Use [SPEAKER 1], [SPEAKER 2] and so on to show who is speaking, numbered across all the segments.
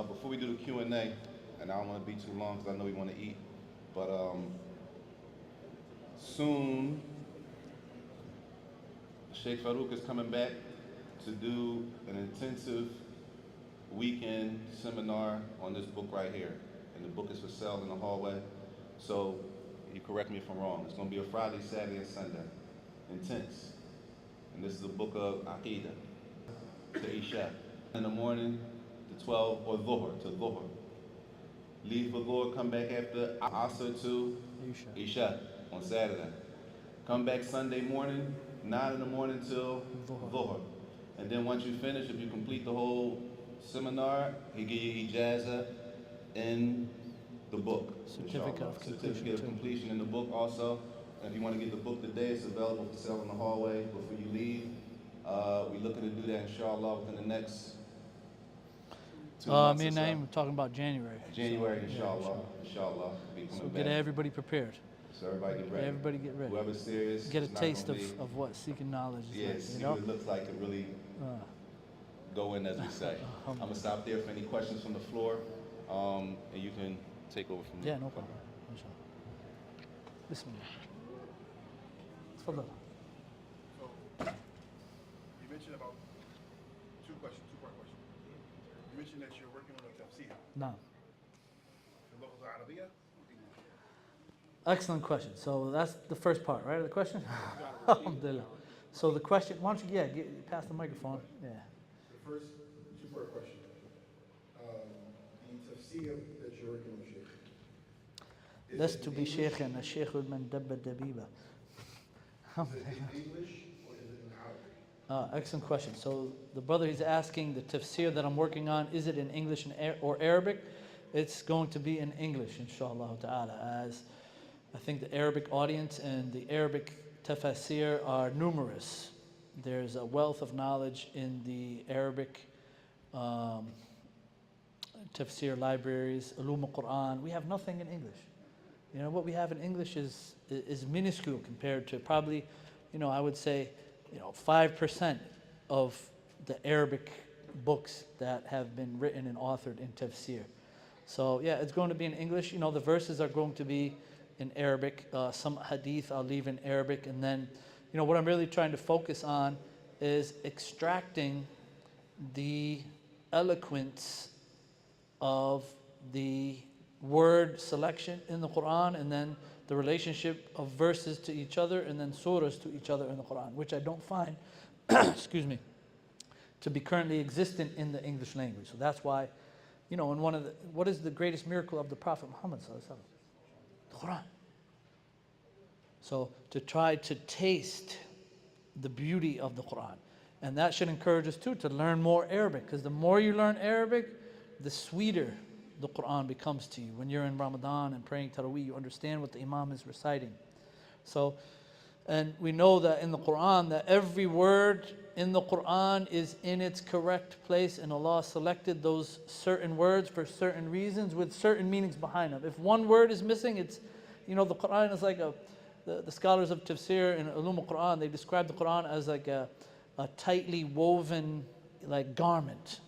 [SPEAKER 1] Before we do the Q&A, and I don't want to be too long because I know we want to eat, but soon Sheikh Faruq is coming back to do an intensive weekend seminar on this book right here. And the book is for sale in the hallway. So you correct me if I'm wrong. It's going to be a Friday, Saturday, and Sunday. Intense. And this is a book of Aqidah to Isha. In the morning to 12 or Dhuhr to Dhuhr. Leave for Dhuhr, come back after Asr to Isha on Saturday. Come back Sunday morning, 9 in the morning till Dhuhr. And then once you finish, if you complete the whole seminar, he give you ijaza in the book. Certificate of completion in the book also. And if you want to get the book today, it's available for sale in the hallway before you leave. We're looking to do that, inshallah, within the next 2 months.
[SPEAKER 2] Me and Naeem were talking about January.
[SPEAKER 1] January, inshallah. Inshallah.
[SPEAKER 2] So get everybody prepared.
[SPEAKER 1] So everybody get ready.
[SPEAKER 2] Everybody get ready.
[SPEAKER 1] Whoever's serious.
[SPEAKER 2] Get a taste of what seeking knowledge is like.
[SPEAKER 1] See what it looks like to really go in, as we say. I'm going to stop there for any questions from the floor, and you can take over from there.
[SPEAKER 2] Yeah, no problem. Inshallah. Bismillah. Tafadhal.
[SPEAKER 3] So, you mentioned about two-part question. You mentioned that you're working on a tafsir.
[SPEAKER 2] No.
[SPEAKER 3] The locals are Arabiya?
[SPEAKER 2] Excellent question. So that's the first part, right, of the question? Alhamdulillah. So the question, why don't you, pass the microphone. Yeah.
[SPEAKER 3] The first two-part question. The tafsir that you're working on, Sheikh.
[SPEAKER 2] لست بشيخ الشيخ من دب الدبيبة.
[SPEAKER 3] Is it in English or is it in Arabic?
[SPEAKER 2] Excellent question. So the brother is asking the tafsir that I'm working on, is it in English or Arabic? It's going to be in English, inshallah ta'ala, as I think the Arabic audience and the Arabic tafsir are numerous. There's a wealth of knowledge in the Arabic tafsir libraries, ulum al-Quran. We have nothing in English. You know, what we have in English is minuscule compared to probably, I would say, 5% of the Arabic books that have been written and authored in tafsir. So yeah, it's going to be in English. The verses are going to be in Arabic. Some hadith I'll leave in Arabic. And then, what I'm really trying to focus on is extracting the eloquence of the word selection in the Quran, and then the relationship of verses to each other, and then surahs to each other in the Quran, which I don't find, excuse me, to be currently existent in the English language. So that's why, in what is the greatest miracle of the Prophet Muhammad sallallahu alaihi wasallam? The Quran. So to try to taste the beauty of the Quran. And that should encourage us too to learn more Arabic, because the more you learn Arabic, the sweeter the Quran becomes to you. When you're in Ramadan and praying Taraweeh, you understand what the Imam is reciting. So, and we know that in the Quran, that every word in the Quran is in its correct place, and Allah selected those certain words for certain reasons with certain meanings behind them. If one word is missing, it's, the Quran is like the scholars of tafsir in ulum al-Quran, they describe the Quran as like a tightly woven like garment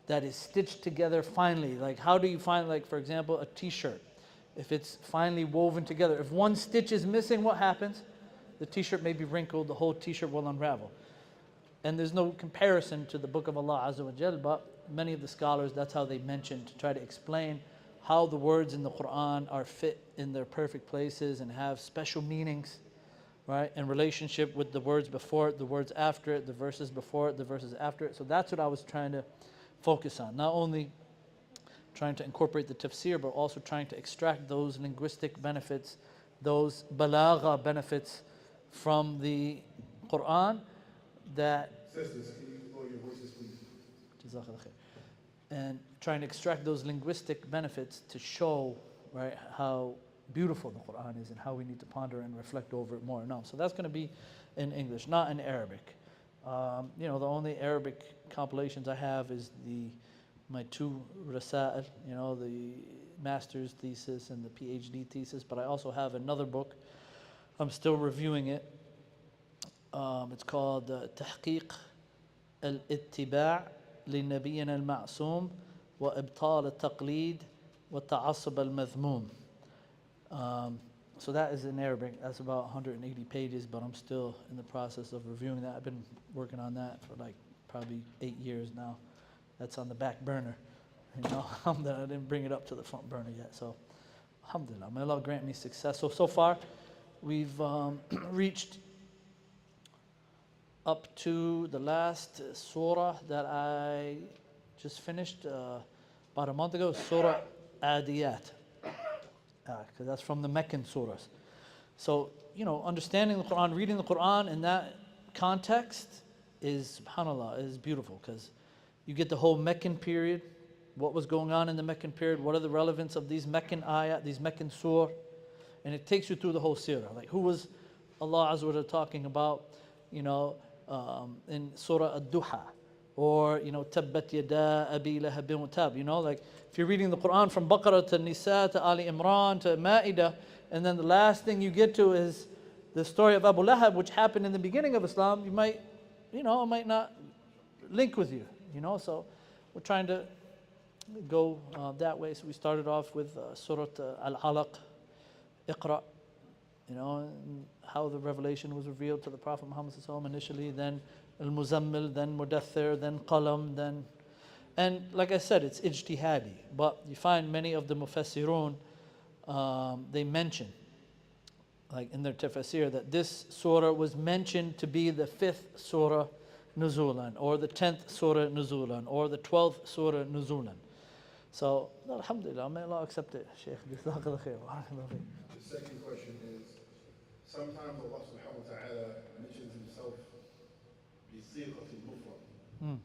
[SPEAKER 2] that is stitched together finely. Like, how do you find, like, for example, a t-shirt? If it's finely woven together, if one stitch is missing, what happens? The t-shirt may be wrinkled, the whole t-shirt will unravel. And there's no comparison to the book of Allah Azza wa Jal, but many of the scholars, that's how they mention, to try to explain how the words in the Quran are fit in their perfect places and have special meanings, right, in relationship with the words before it, the words after it, the verses before it, the verses after it. So that's what I was trying to focus on. Not only trying to incorporate the tafsir, but also trying to extract those linguistic benefits, those balagha benefits from the Quran that...
[SPEAKER 3] Sisters, can you lower your voices, please?
[SPEAKER 2] Jazakallah khair. And trying to extract those linguistic benefits to show, right, how beautiful the Quran is and how we need to ponder and reflect over it more. No, so that's going to be in English, not in Arabic. The only Arabic compilations I have is my two rasa'il, the master's thesis and the PhD thesis, but I also have another book. I'm still reviewing it. It's called Tahqiq al-Ittiba' لنبينا المعصوم وإبطال التقليد والتعصب المذموم. So that is in Arabic. That's about 180 pages, but I'm still in the process of reviewing that. I've been working on that for like probably 8 years now. That's on the back burner. You know, alhamdulillah, I didn't bring it up to the front burner yet. So, alhamdulillah, may Allah grant me success. So far, we've reached up to the last surah that I just finished about a month ago, Surah Adiyat. Because that's from the Meccan surahs. So, you know, understanding the Quran, reading the Quran in that context is, subhanAllah, is beautiful, because you get the whole Meccan period, what was going on in the Meccan period, what are the relevance of these Meccan ayat, these Meccan surah, and it takes you through the whole seerah. Like, who was Allah Azza wa Jalla talking about, you know, in Surah Ad-Duha, or, you know, Tabbat yada abi lahabin wa tab, you know, like, if you're reading the Quran from Baqarah to Nisa to Ali Imran to Ma'idah, and then the last thing you get to is the story of Abu Lahab, which happened in the beginning of Islam, you might, you know, it might not link with you, you know. So we're trying to go that way. So we started off with Surah Al-Alaq, Iqra, you know, and how the revelation was revealed to the Prophet Muhammad ﷺ initially, then Al-Muzammil, then Mudaththir, then Qalam, then... And like I said, it's ijtihadi, but you find many of the mufassirun, they mention, like in their tafsir, that this surah was mentioned to be the 5th surah nuzulan, or the 10th surah nuzulan, or the 12th surah nuzulan. So, alhamdulillah, may Allah accept it, Shaykh. Jazakallah khair.
[SPEAKER 3] The second question is, sometimes Allah subhanahu wa ta'ala mentions himself بصيغة المفرد. And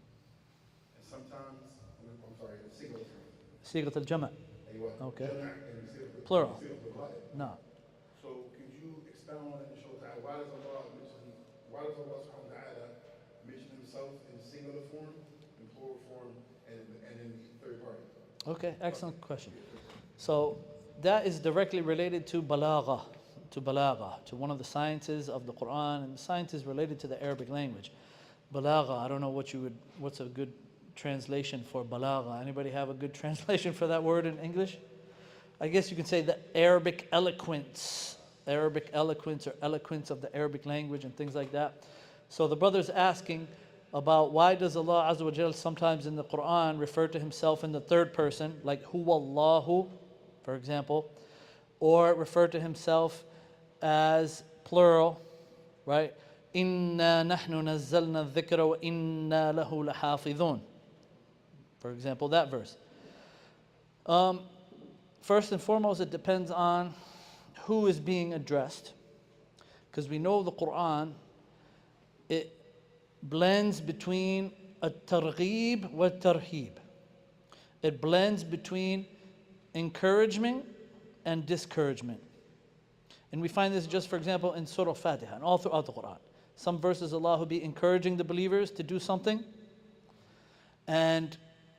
[SPEAKER 3] sometimes, I'm sorry, singular form.
[SPEAKER 2] صيغة الجمع.
[SPEAKER 3] أيوة.
[SPEAKER 2] Okay.
[SPEAKER 3] جمع and بصيغة
[SPEAKER 2] Plural.
[SPEAKER 3] الغائب.
[SPEAKER 2] No.
[SPEAKER 3] So could you expound on it and show that why does Allah subhanahu wa ta'ala mention himself in singular form, in plural form, and in third party?
[SPEAKER 2] Okay, excellent question. So that is directly related to balagha, to one of the sciences of the Quran, and the sciences related to the Arabic language. Balagha, I don't know what's a good translation for balagha. Anybody have a good translation for that word in English? I guess you can say the Arabic eloquence or eloquence of the Arabic language and things like that. So the brother's asking about why does Allah Azza wa Jal sometimes in the Quran refer to himself in the third person, like Huwallahu, for example, or refer to himself as plural, right? Inna nahnu nazzalna dhikra wa inna lahu lahafidhun. For example, that verse. First and foremost, it depends on who is being addressed. Because we know the Quran, it blends between at-targhib wa tarhib. It blends between encouragement and discouragement. And we find this just, for example, in Surah Fatiha and all throughout the Quran. Some verses Allah will be encouraging the believers to do something, and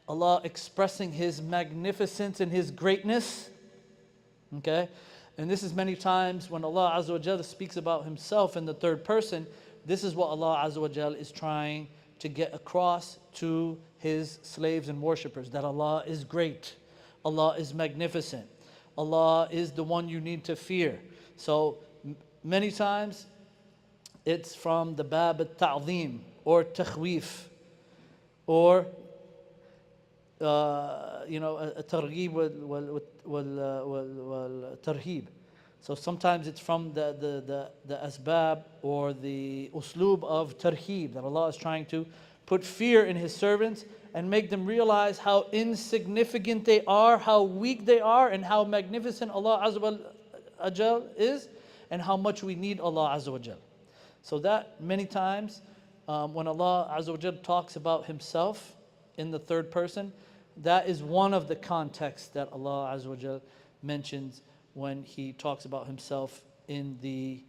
[SPEAKER 2] Allah expressing His magnificence and His greatness. Okay? And this is many times when Allah Azza wa Jalla speaks about Himself in the third person. This is what Allah Azza wa Jalla is trying to get across to His slaves and worshippers, that Allah is great, Allah is magnificent, Allah is the one you need to fear. So many times it's from the bab al-ta'zim or takhweef, or الترغيب والترهيب. So sometimes it's from the asbab or the uslub of tarheeb, that Allah is trying to put fear in His servants and make them realize how insignificant they are, how weak they are, and how magnificent Allah Azza wa Jal is, and how much we need Allah Azza wa Jal. So that many times when Allah Azza wa Jal talks about Himself in the third person, that is one of the contexts that Allah Azza wa Jal mentions when He talks about Himself in the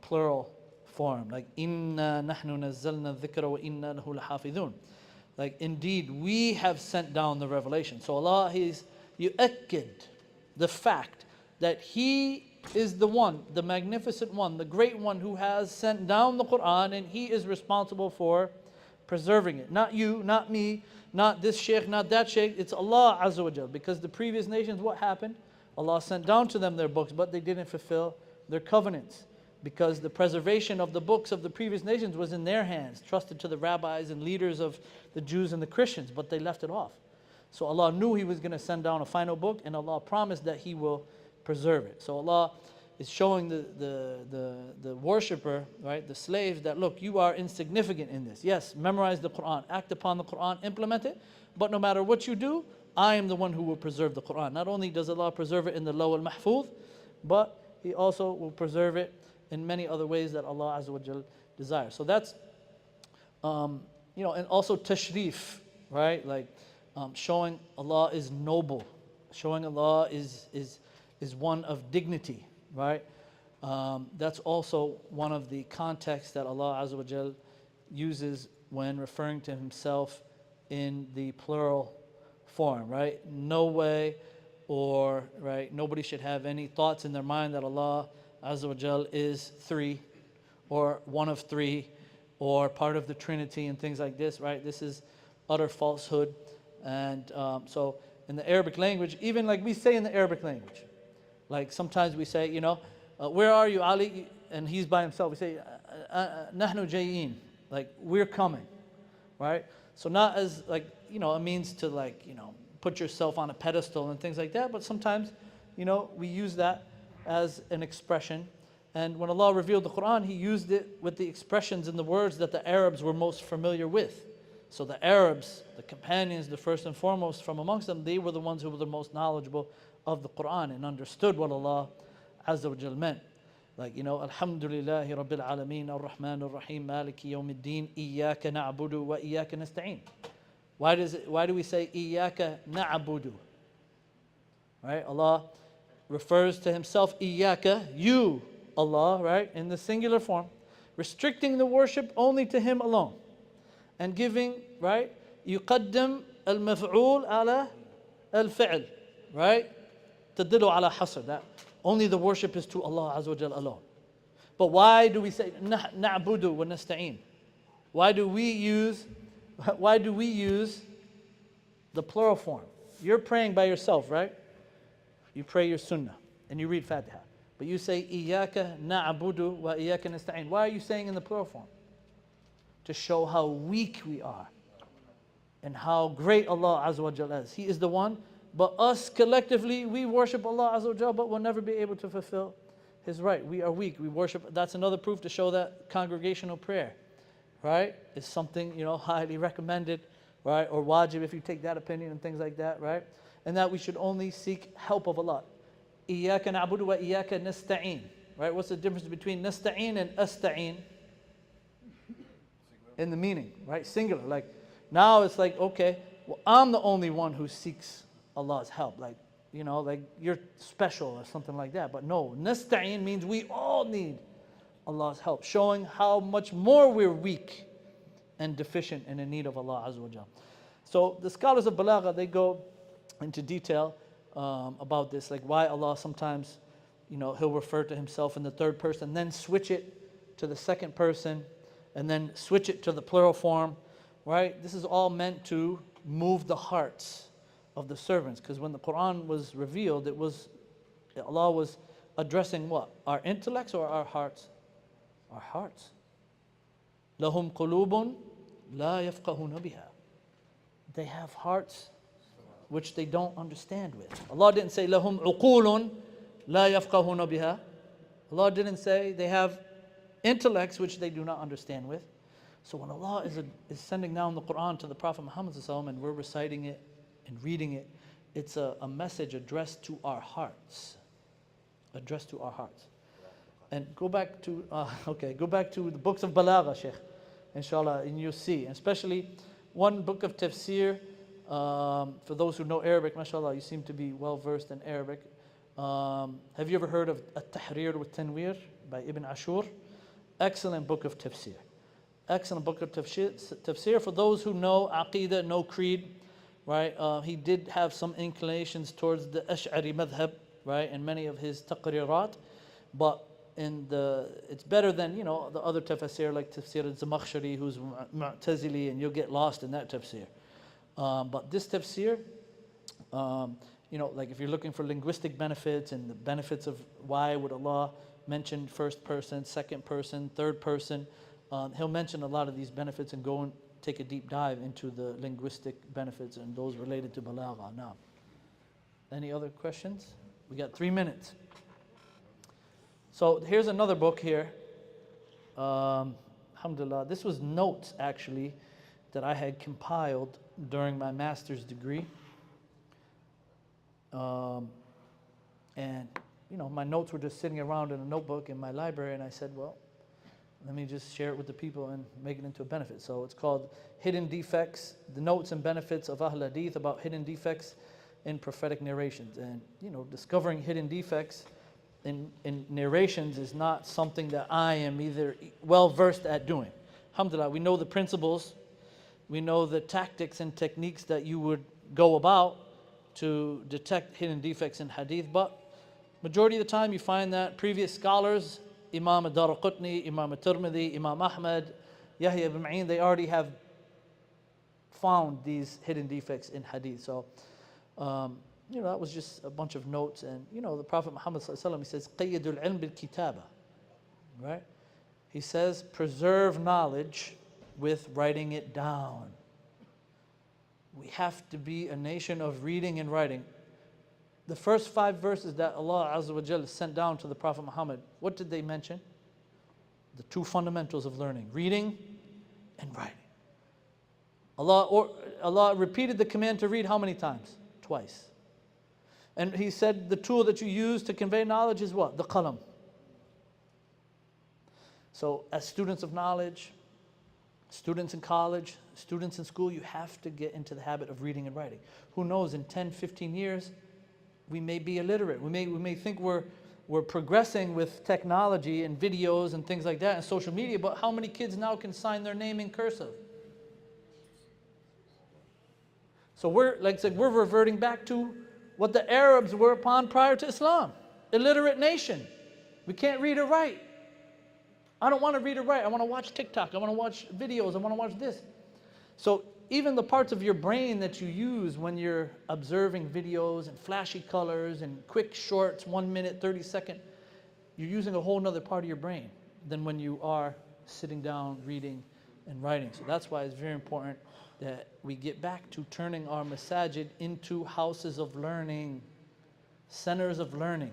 [SPEAKER 2] plural form, like inna nahnu nazzalna dhikra wa inna lahu lahafidhun. Like, indeed, we have sent down the revelation. So Allah is yu'akkid the fact that He is the one, the magnificent one, the great one who has sent down the Quran, and He is responsible for preserving it. Not you, not me, not this sheikh, not that sheikh. It's Allah Azza wa Jal. Because the previous nations, what happened? Allah sent down to them their books, but they didn't fulfill their covenants. Because the preservation of the books of the previous nations was in their hands, trusted to the rabbis and leaders of the Jews and the Christians, but they left it off. So Allah knew He was going to send down a final book, and Allah promised that He will preserve it. So Allah is showing the worshipper, right, the slave, that look, you are insignificant in this. Yes, memorize the Quran, act upon the Quran, implement it, but no matter what you do, I am the one who will preserve the Quran. Not only does Allah preserve it in the Law al-Mahfuz, but He also will preserve it in many other ways that Allah Azza wa Jal desires. So that's, and also tashrif, right? Like showing Allah is noble, showing Allah is one of dignity, right? That's also one of the contexts that Allah Azza wa Jal uses when referring to Himself in the plural form, right? No way, or right, nobody should have any thoughts in their mind that Allah Azza wa Jal is three, or one of three, or part of the Trinity and things like this, right? This is utter falsehood. And so in the Arabic language, even like we say in the Arabic language, like sometimes we say, where are you, Ali? And he's by himself. We say, nahnu jayin, like we're coming, right? So not as like, a means to like, put yourself on a pedestal and things like that, but sometimes, we use that as an expression. And when Allah revealed the Quran, He used it with the expressions and the words that the Arabs were most familiar with. So the Arabs, the companions, the first and foremost from amongst them, they were the ones who were the most knowledgeable of the Quran and understood what Allah Azza wa Jal meant. Like, Alhamdulillahi Rabbil Alameen, Ar-Rahman Ar-Rahim, Maliki Yawmiddin, Iyaka na'budu wa Iyaka nasta'een. Why do we say Iyaka na'budu? Right? Allah refers to Himself, Iyaka, you, Allah, right? In the singular form, restricting the worship only to Him alone. And giving, right? يقدم المفعول على الفعل, right? تدل على حصر, that only the worship is to Allah Azza wa Jal alone. But why do we say na'budu wa nasta'een? Why do we use the plural form? You're praying by yourself, right? You pray your sunnah and you read Fatiha. But you say Iyaka na'budu wa Iyaka nasta'een. Why are you saying in the plural form? To show how weak we are and how great Allah Azza wa Jal is. He is the one, but us collectively, we worship Allah Azza wa Jal, but we'll never be able to fulfill His right. We are weak. We worship. That's another proof to show that congregational prayer, right, is something, highly recommended, right, or wajib if you take that opinion and things like that, right? And that we should only seek help of Allah. Iyaka na'budu wa iyaka nasta'een. Right? What's the difference between nasta'een and asta'een? In the meaning, right? Singular. Like now it's like, okay, well, I'm the only one who seeks Allah's help. Like, like you're special or something like that. But no, nasta'een means we all need Allah's help, showing how much more we're weak and deficient and in need of Allah Azza wa Jal. So the scholars of Balagha, they go into detail about this, like why Allah sometimes, He'll refer to Himself in the third person, then switch it to the second person, and then switch it to the plural form, right? This is all meant to move the hearts of the servants, because when the Quran was revealed, Allah was addressing what? Our intellects or our hearts? Our hearts. لَهُمْ قُلُوبٌ لَا يَفْقَهُونَ بِهَا. They have hearts which they don't understand with. Allah didn't say لَهُمْ عُقُولٌ لَا يَفْقَهُونَ بِهَا. Allah didn't say they have intellects which they do not understand with. So when Allah is sending down the Quran to the Prophet Muhammad and we're reciting it and reading it, it's a message addressed to our hearts. Addressed to our hearts. And go back to the books of Balagha, Shaykh, inshallah, and you'll see. And especially one book of tafsir, for those who know Arabic, mashallah, you seem to be well versed in Arabic. Have you ever heard of At-Tahrir wa Tanwir by Ibn Ashur? Excellent book of tafsir. Excellent book of tafsir for those who know Aqidah, know Creed, right? He did have some inclinations towards the Ash'ari madhab, right? In many of his taqrirat. But it's better than, you know, the other tafsir like tafsir al-Zamakhshari, who's Mu'tazili, and you'll get lost in that tafsir. But this tafsir, you know, like if you're looking for linguistic benefits and the benefits of why would Allah mention first person, second person, third person, he'll mention a lot of these benefits and go and take a deep dive into the linguistic benefits and those related to balagha. Now, any other questions? We got 3 minutes. So here's another book here. Alhamdulillah, this was notes actually that I had compiled during my master's degree. And you know, my notes were just sitting around in a notebook in my library, and I said, well, let me just share it with the people and make it into a benefit. So it's called Hidden Defects, the Notes and Benefits of Ahl Hadith, about hidden defects in prophetic narrations. And you know, discovering hidden defects in narrations is not something that I am either well versed at doing. Alhamdulillah, we know the principles, we know the tactics and techniques that you would go about to detect hidden defects in hadith, but majority of the time you find that previous scholars, Imam ad-Daraqutni, Imam at-Tirmidhi, Imam Ahmad, Yahya ibn Ma'in, they already have found these hidden defects in hadith. So you know, that was just a bunch of notes. And you know, the Prophet Muhammad sallallahu alaihi wasallam, he says, "Qayyidul ilm bil kitaba," right? He says, preserve knowledge with writing it down. We have to be a nation of reading and writing. The first 5 verses that Allah Azza wa Jalla sent down to the Prophet Muhammad, what did they mention? The 2 fundamentals of learning, reading and writing. Allah repeated the command to read how many times? Twice. And He said the tool that you use to convey knowledge is what? The qalam. So as students of knowledge, students in college, students in school, you have to get into the habit of reading and writing. Who knows, in 10, 15 years, we may be illiterate. We may think we're progressing with technology and videos and things like that and social media, but how many kids now can sign their name in cursive? So we're reverting back to what the Arabs were upon prior to Islam. Illiterate nation. We can't read or write. I don't want to read or write. I want to watch TikTok. I want to watch videos. I want to watch this. So even the parts of your brain that you use when you're observing videos and flashy colors and quick shorts, 1 minute, 30 second, you're using a whole nother part of your brain than when you are sitting down, reading and writing. So that's why it's very important that we get back to turning our masajid into houses of learning, centers of learning.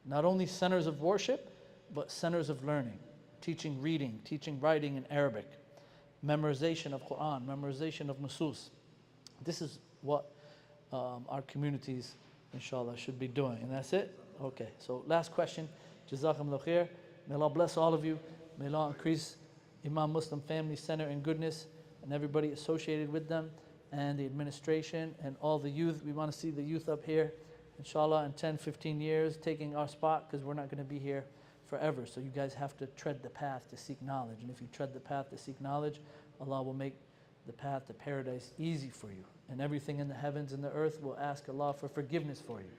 [SPEAKER 2] Not only centers of worship, but centers of learning. Teaching reading, teaching writing in Arabic, memorization of Quran, memorization of nusus. This is what our communities, inshallah, should be doing. And that's it? Okay, so last question. Jazakumullah khair. May Allah bless all of you. May Allah increase Imam Muslim Family Center in goodness and everybody associated with them and the administration and all the youth. We want to see the youth up here, inshallah, in 10, 15 years, taking our spot, because we're not going to be here forever. So you guys have to tread the path to seek knowledge. And if you tread the path to seek knowledge, Allah will make the path to paradise easy for you. And everything in the heavens and the earth will ask Allah for forgiveness for you.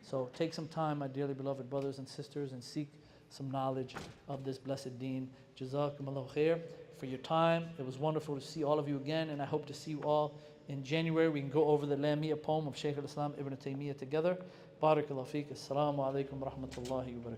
[SPEAKER 2] So take some time, my dearly beloved brothers and sisters, and seek some knowledge of this blessed deen. Jazakumullah khair for your time. It was wonderful to see all of you again, and I hope to see you all in January. We can go over the Lamia poem of Shaykh al-Islam Ibn Taymiyyah together. Barakallahu feek. Assalamu alaikum wa rahmatullahi wa barakatuh.